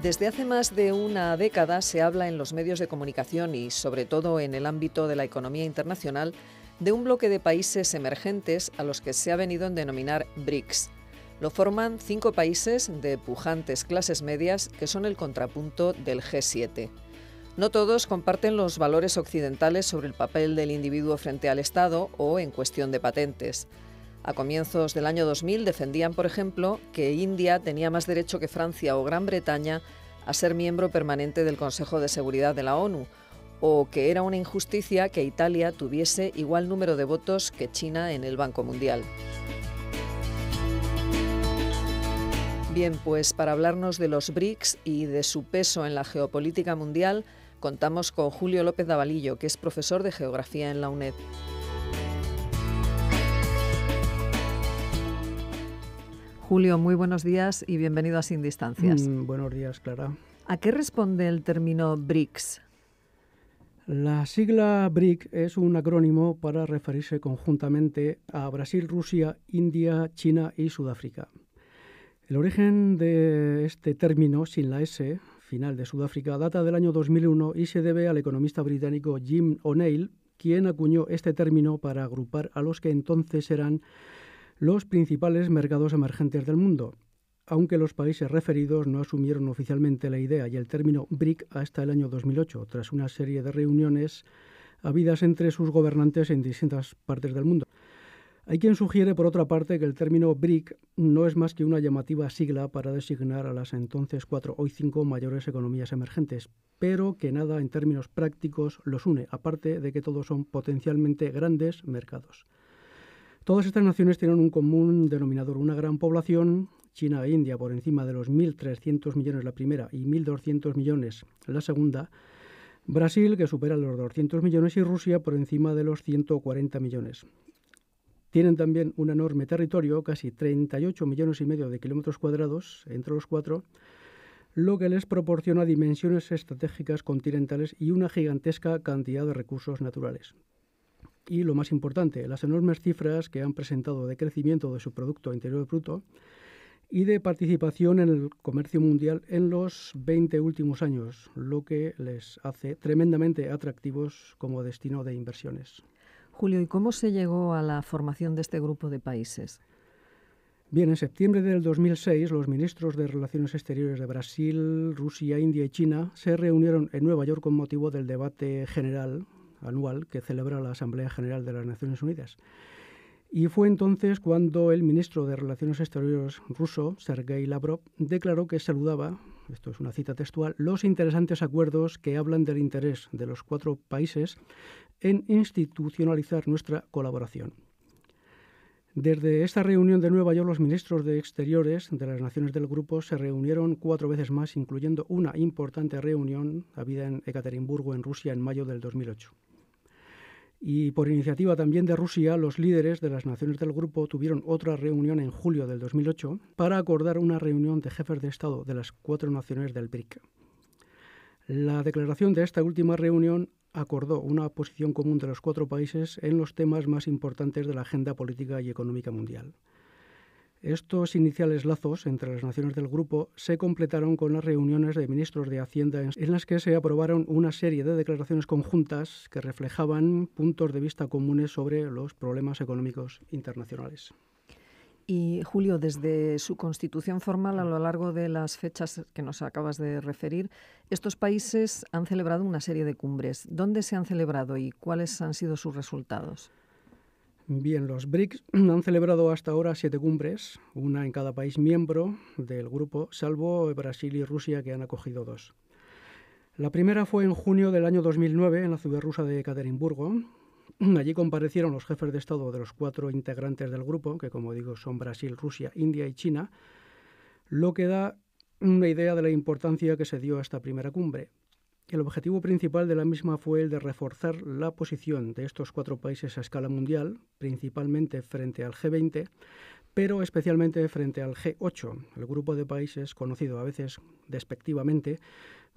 Desde hace más de una década se habla en los medios de comunicación y, sobre todo en el ámbito de la economía internacional, de un bloque de países emergentes a los que se ha venido a denominar BRICS. Lo forman 5 países de pujantes clases medias que son el contrapunto del G7. No todos comparten los valores occidentales sobre el papel del individuo frente al Estado o en cuestión de patentes. A comienzos del año 2000 defendían, por ejemplo, que India tenía más derecho que Francia o Gran Bretaña a ser miembro permanente del Consejo de Seguridad de la ONU, o que era una injusticia que Italia tuviese igual número de votos que China en el Banco Mundial. Bien, pues para hablarnos de los BRICS y de su peso en la geopolítica mundial, contamos con Julio López Davalillo, que es profesor de Geografía en la UNED. Julio, muy buenos días y bienvenido a Sin Distancias. Buenos días, Clara. ¿A qué responde el término BRICS? La sigla BRIC es un acrónimo para referirse conjuntamente a Brasil, Rusia, India, China y Sudáfrica. El origen de este término, sin la S final de Sudáfrica, data del año 2001 y se debe al economista británico Jim O'Neill, quien acuñó este término para agrupar a los que entonces eran los principales mercados emergentes del mundo, aunque los países referidos no asumieron oficialmente la idea y el término BRIC hasta el año 2008, tras una serie de reuniones habidas entre sus gobernantes en distintas partes del mundo. Hay quien sugiere, por otra parte, que el término BRIC no es más que una llamativa sigla para designar a las entonces 4 hoy 5 mayores economías emergentes, pero que nada en términos prácticos los une, aparte de que todos son potencialmente grandes mercados. Todas estas naciones tienen un común denominador, una gran población, China e India por encima de los 1.300 millones la primera y 1.200 millones la segunda, Brasil, que supera los 200 millones, y Rusia por encima de los 140 millones. Tienen también un enorme territorio, casi 38 millones y medio de kilómetros cuadrados entre los 4, lo que les proporciona dimensiones estratégicas continentales y una gigantesca cantidad de recursos naturales. Y lo más importante, las enormes cifras que han presentado de crecimiento de su Producto Interior Bruto y de participación en el comercio mundial en los 20 últimos años, lo que les hace tremendamente atractivos como destino de inversiones. Julio, ¿y cómo se llegó a la formación de este grupo de países? Bien, en septiembre del 2006, los ministros de Relaciones Exteriores de Brasil, Rusia, India y China se reunieron en Nueva York con motivo del debate general anual que celebra la Asamblea General de las Naciones Unidas. Y fue entonces cuando el ministro de Relaciones Exteriores ruso, Sergei Lavrov, declaró que saludaba, esto es una cita textual, los interesantes acuerdos que hablan del interés de los 4 países en institucionalizar nuestra colaboración. Desde esta reunión de Nueva York, los ministros de Exteriores de las naciones del grupo se reunieron 4 veces más, incluyendo una importante reunión habida en Ekaterimburgo, en Rusia, en mayo del 2008. Y por iniciativa también de Rusia, los líderes de las naciones del grupo tuvieron otra reunión en julio del 2008 para acordar una reunión de jefes de Estado de las 4 naciones del BRIC. La declaración de esta última reunión acordó una posición común de los 4 países en los temas más importantes de la agenda política y económica mundial. Estos iniciales lazos entre las naciones del grupo se completaron con las reuniones de ministros de Hacienda en las que se aprobaron una serie de declaraciones conjuntas que reflejaban puntos de vista comunes sobre los problemas económicos internacionales. Y Julio, desde su constitución formal a lo largo de las fechas que nos acabas de referir, estos países han celebrado una serie de cumbres. ¿Dónde se han celebrado y cuáles han sido sus resultados? Bien, los BRICS han celebrado hasta ahora 7 cumbres, una en cada país miembro del grupo, salvo Brasil y Rusia, que han acogido 2. La primera fue en junio del año 2009 en la ciudad rusa de Ekaterimburgo. Allí comparecieron los jefes de Estado de los 4 integrantes del grupo, que como digo son Brasil, Rusia, India y China, lo que da una idea de la importancia que se dio a esta primera cumbre. El objetivo principal de la misma fue el de reforzar la posición de estos 4 países a escala mundial, principalmente frente al G20, pero especialmente frente al G8, el grupo de países conocido a veces despectivamente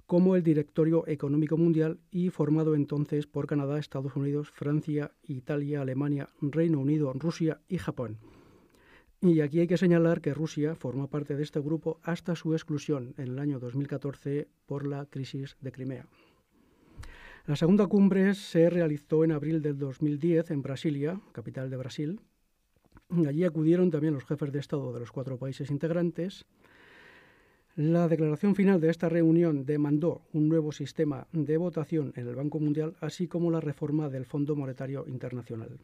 como el Directorio Económico Mundial y formado entonces por Canadá, Estados Unidos, Francia, Italia, Alemania, Reino Unido, Rusia y Japón. Y aquí hay que señalar que Rusia forma parte de este grupo hasta su exclusión en el año 2014 por la crisis de Crimea. La segunda cumbre se realizó en abril del 2010 en Brasilia, capital de Brasil. Allí acudieron también los jefes de Estado de los 4 países integrantes. La declaración final de esta reunión demandó un nuevo sistema de votación en el Banco Mundial, así como la reforma del Fondo Monetario Internacional.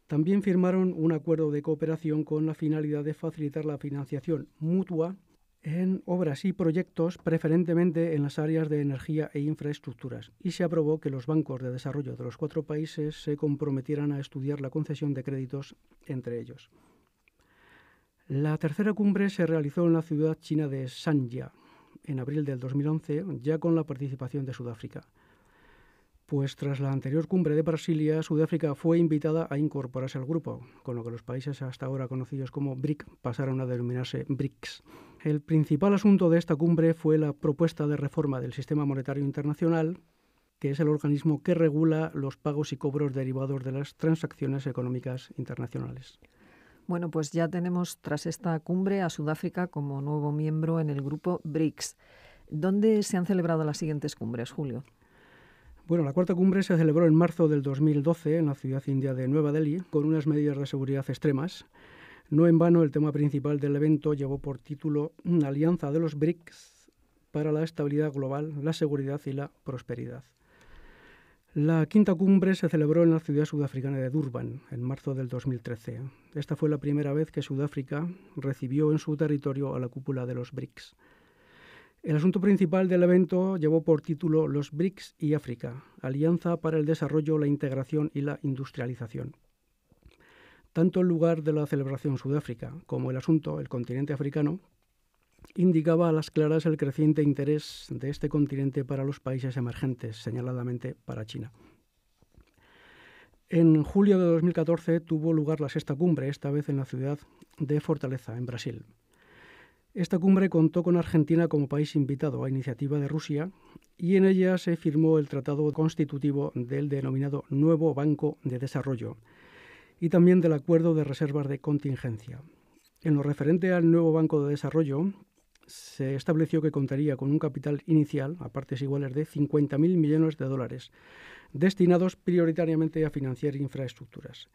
También firmaron un acuerdo de cooperación con la finalidad de facilitar la financiación mutua en obras y proyectos, preferentemente en las áreas de energía e infraestructuras, y se aprobó que los bancos de desarrollo de los 4 países se comprometieran a estudiar la concesión de créditos entre ellos. La tercera cumbre se realizó en la ciudad china de Sanya en abril del 2011, ya con la participación de Sudáfrica. Pues tras la anterior cumbre de Brasilia, Sudáfrica fue invitada a incorporarse al grupo, con lo que los países hasta ahora conocidos como BRIC pasaron a denominarse BRICS. El principal asunto de esta cumbre fue la propuesta de reforma del Sistema Monetario Internacional, que es el organismo que regula los pagos y cobros derivados de las transacciones económicas internacionales. Bueno, pues ya tenemos tras esta cumbre a Sudáfrica como nuevo miembro en el grupo BRICS. ¿Dónde se han celebrado las siguientes cumbres, Julio? Bueno, la cuarta cumbre se celebró en marzo del 2012 en la ciudad india de Nueva Delhi, con unas medidas de seguridad extremas. No en vano, el tema principal del evento llevó por título Alianza de los BRICS para la estabilidad global, la seguridad y la prosperidad. La quinta cumbre se celebró en la ciudad sudafricana de Durban, en marzo del 2013. Esta fue la primera vez que Sudáfrica recibió en su territorio a la cúpula de los BRICS. El asunto principal del evento llevó por título Los BRICS y África, Alianza para el Desarrollo, la Integración y la Industrialización. Tanto el lugar de la celebración Sudáfrica como el asunto, el continente africano, indicaba a las claras el creciente interés de este continente para los países emergentes, señaladamente para China. En julio de 2014 tuvo lugar la sexta cumbre, esta vez en la ciudad de Fortaleza, en Brasil. Esta cumbre contó con Argentina como país invitado a iniciativa de Rusia y en ella se firmó el tratado constitutivo del denominado Nuevo Banco de Desarrollo y también del Acuerdo de Reservas de Contingencia. En lo referente al Nuevo Banco de Desarrollo, se estableció que contaría con un capital inicial, a partes iguales, de 50.000 millones de dólares, destinados prioritariamente a financiar infraestructuras.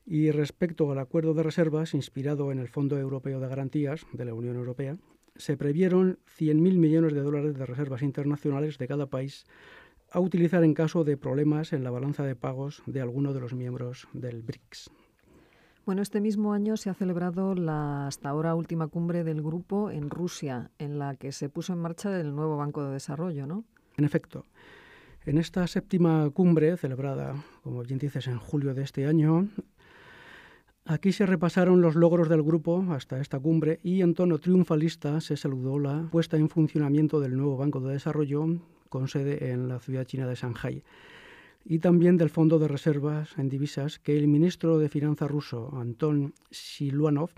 Y respecto al acuerdo de reservas, inspirado en el Fondo Europeo de Garantías de la Unión Europea, se previeron 100.000 millones de dólares de reservas internacionales de cada país a utilizar en caso de problemas en la balanza de pagos de alguno de los miembros del BRICS. Bueno, este mismo año se ha celebrado la hasta ahora última cumbre del grupo en Rusia, en la que se puso en marcha el nuevo Banco de Desarrollo, ¿no? En efecto, en esta séptima cumbre, celebrada, como bien dices, en julio de este año, aquí se repasaron los logros del grupo hasta esta cumbre y en tono triunfalista se saludó la puesta en funcionamiento del nuevo Banco de Desarrollo con sede en la ciudad china de Shanghái y también del Fondo de Reservas en Divisas que el ministro de Finanzas ruso, Anton Siluanov,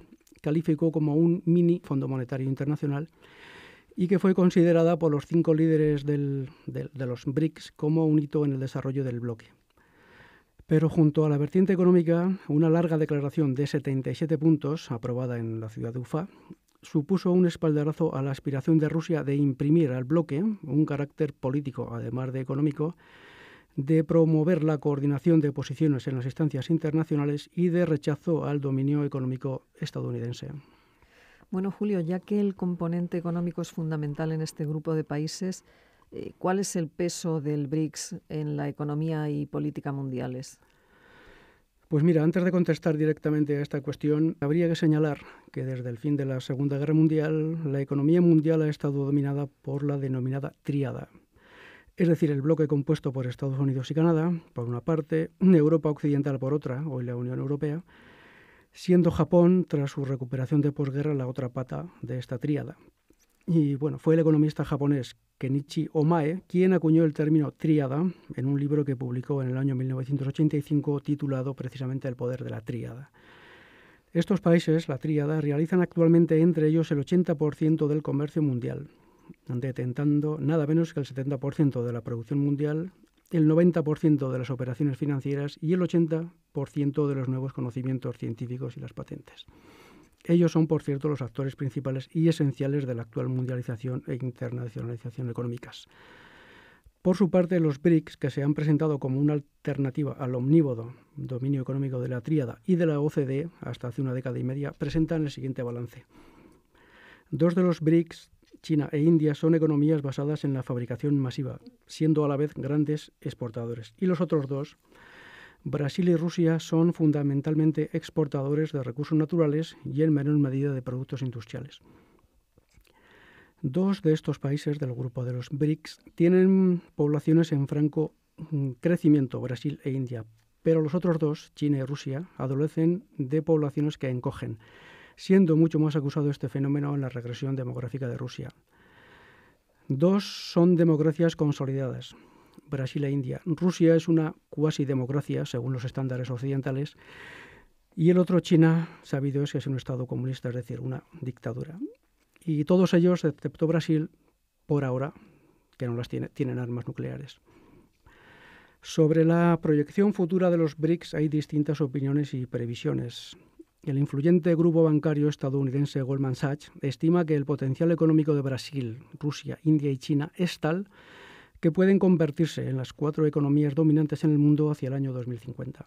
calificó como un mini Fondo Monetario Internacional y que fue considerada por los 5 líderes de los BRICS como un hito en el desarrollo del bloque. Pero junto a la vertiente económica, una larga declaración de 77 puntos, aprobada en la ciudad de Ufa, supuso un espaldarazo a la aspiración de Rusia de imprimir al bloque un carácter político, además de económico, de promover la coordinación de posiciones en las instancias internacionales y de rechazo al dominio económico estadounidense. Bueno, Julio, ya que el componente económico es fundamental en este grupo de países, ¿cuál es el peso del BRICS en la economía y política mundiales? Pues mira, antes de contestar directamente a esta cuestión, habría que señalar que desde el fin de la Segunda Guerra Mundial, la economía mundial ha estado dominada por la denominada tríada. Es decir, el bloque compuesto por Estados Unidos y Canadá, por una parte, Europa Occidental por otra, hoy la Unión Europea, siendo Japón, tras su recuperación de posguerra, la otra pata de esta tríada. Y bueno, fue el economista japonés Kenichi Omae quien acuñó el término tríada en un libro que publicó en el año 1985 titulado precisamente El poder de la tríada. Estos países, la tríada, realizan actualmente entre ellos el 80% del comercio mundial, detentando nada menos que el 70% de la producción mundial el 90% de las operaciones financieras y el 80% de los nuevos conocimientos científicos y las patentes. Ellos son, por cierto, los actores principales y esenciales de la actual mundialización e internacionalización económicas. Por su parte, los BRICS, que se han presentado como una alternativa al omnívodo dominio económico de la tríada y de la OCDE hasta hace una década y media, presentan el siguiente balance. 2 de los BRICS, China e India, son economías basadas en la fabricación masiva, siendo a la vez grandes exportadores. Y los otros 2, Brasil y Rusia, son fundamentalmente exportadores de recursos naturales y en menor medida de productos industriales. 2 de estos países del grupo de los BRICS tienen poblaciones en franco crecimiento, Brasil e India, pero los otros 2, China y Rusia, adolecen de poblaciones que encogen, siendo mucho más acusado este fenómeno en la regresión demográfica de Rusia. 2 son democracias consolidadas, Brasil e India. Rusia es una cuasi democracia, según los estándares occidentales, y el otro, China, sabido es que es un estado comunista, es decir, una dictadura. Y todos ellos, excepto Brasil, por ahora, que no las tienen armas nucleares. Sobre la proyección futura de los BRICS hay distintas opiniones y previsiones. El influyente grupo bancario estadounidense Goldman Sachs estima que el potencial económico de Brasil, Rusia, India y China es tal que pueden convertirse en las 4 economías dominantes en el mundo hacia el año 2050.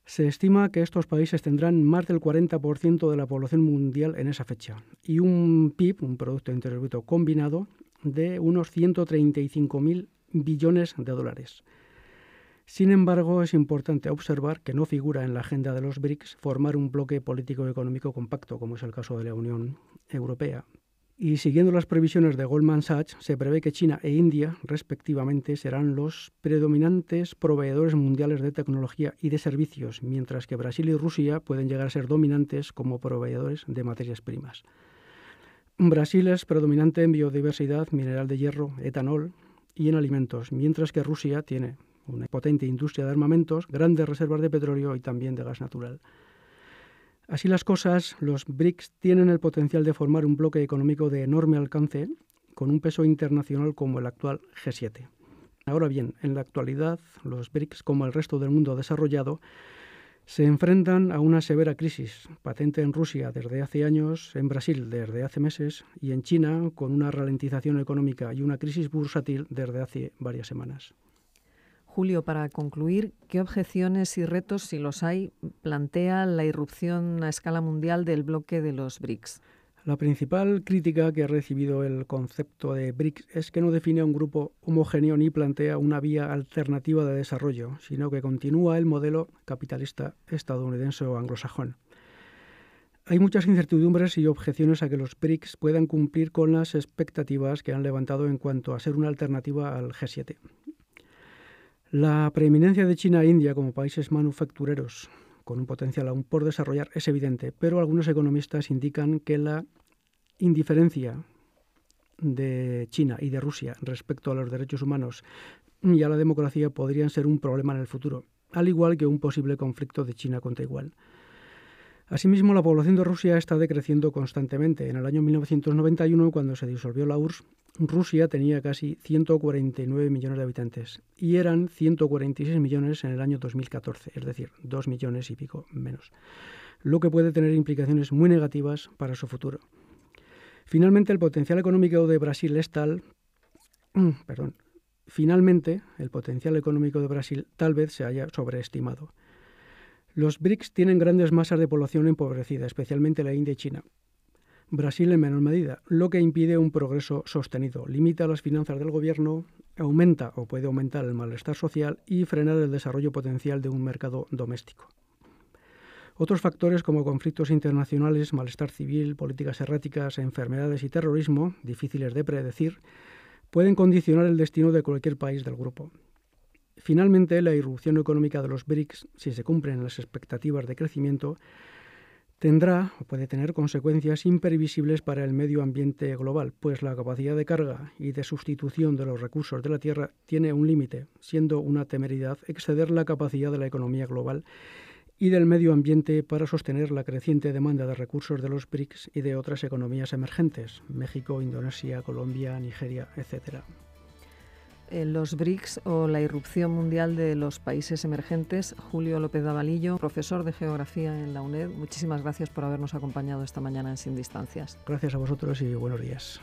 Se estima que estos países tendrán más del 40% de la población mundial en esa fecha y un PIB, un Producto Interior Bruto combinado, de unos 135.000 billones de dólares. Sin embargo, es importante observar que no figura en la agenda de los BRICS formar un bloque político y económico compacto, como es el caso de la Unión Europea. Y siguiendo las previsiones de Goldman Sachs, se prevé que China e India, respectivamente, serán los predominantes proveedores mundiales de tecnología y de servicios, mientras que Brasil y Rusia pueden llegar a ser dominantes como proveedores de materias primas. Brasil es predominante en biodiversidad, mineral de hierro, etanol y en alimentos, mientras que Rusia tiene una potente industria de armamentos, grandes reservas de petróleo y también de gas natural. Así las cosas, los BRICS tienen el potencial de formar un bloque económico de enorme alcance con un peso internacional como el actual G7. Ahora bien, en la actualidad, los BRICS, como el resto del mundo desarrollado, se enfrentan a una severa crisis, patente en Rusia desde hace años, en Brasil desde hace meses y en China con una ralentización económica y una crisis bursátil desde hace varias semanas. Julio, para concluir, ¿qué objeciones y retos, si los hay, plantea la irrupción a escala mundial del bloque de los BRICS? La principal crítica que ha recibido el concepto de BRICS es que no define a un grupo homogéneo ni plantea una vía alternativa de desarrollo, sino que continúa el modelo capitalista estadounidense o anglosajón. Hay muchas incertidumbres y objeciones a que los BRICS puedan cumplir con las expectativas que han levantado en cuanto a ser una alternativa al G7. La preeminencia de China e India como países manufactureros con un potencial aún por desarrollar es evidente, pero algunos economistas indican que la indiferencia de China y de Rusia respecto a los derechos humanos y a la democracia podrían ser un problema en el futuro, al igual que un posible conflicto de China con Taiwán. Asimismo, la población de Rusia está decreciendo constantemente. En el año 1991, cuando se disolvió la URSS, Rusia tenía casi 149 millones de habitantes y eran 146 millones en el año 2014, es decir, 2 millones y pico menos, lo que puede tener implicaciones muy negativas para su futuro. Finalmente, el potencial económico de Brasil es tal... Finalmente, el potencial económico de Brasil tal vez se haya sobreestimado. Los BRICS tienen grandes masas de población empobrecida, especialmente la India y China. Brasil en menor medida, lo que impide un progreso sostenido, limita las finanzas del gobierno, aumenta o puede aumentar el malestar social y frenar el desarrollo potencial de un mercado doméstico. Otros factores como conflictos internacionales, malestar civil, políticas erráticas, enfermedades y terrorismo, difíciles de predecir, pueden condicionar el destino de cualquier país del grupo. Finalmente, la irrupción económica de los BRICS, si se cumplen las expectativas de crecimiento, tendrá o puede tener consecuencias imprevisibles para el medio ambiente global, pues la capacidad de carga y de sustitución de los recursos de la Tierra tiene un límite, siendo una temeridad exceder la capacidad de la economía global y del medio ambiente para sostener la creciente demanda de recursos de los BRICS y de otras economías emergentes, México, Indonesia, Colombia, Nigeria, etc. los BRICS o la irrupción mundial de los países emergentes. Julio López Davalillo, profesor de Geografía en la UNED, muchísimas gracias por habernos acompañado esta mañana en Sin Distancias. Gracias a vosotros y buenos días.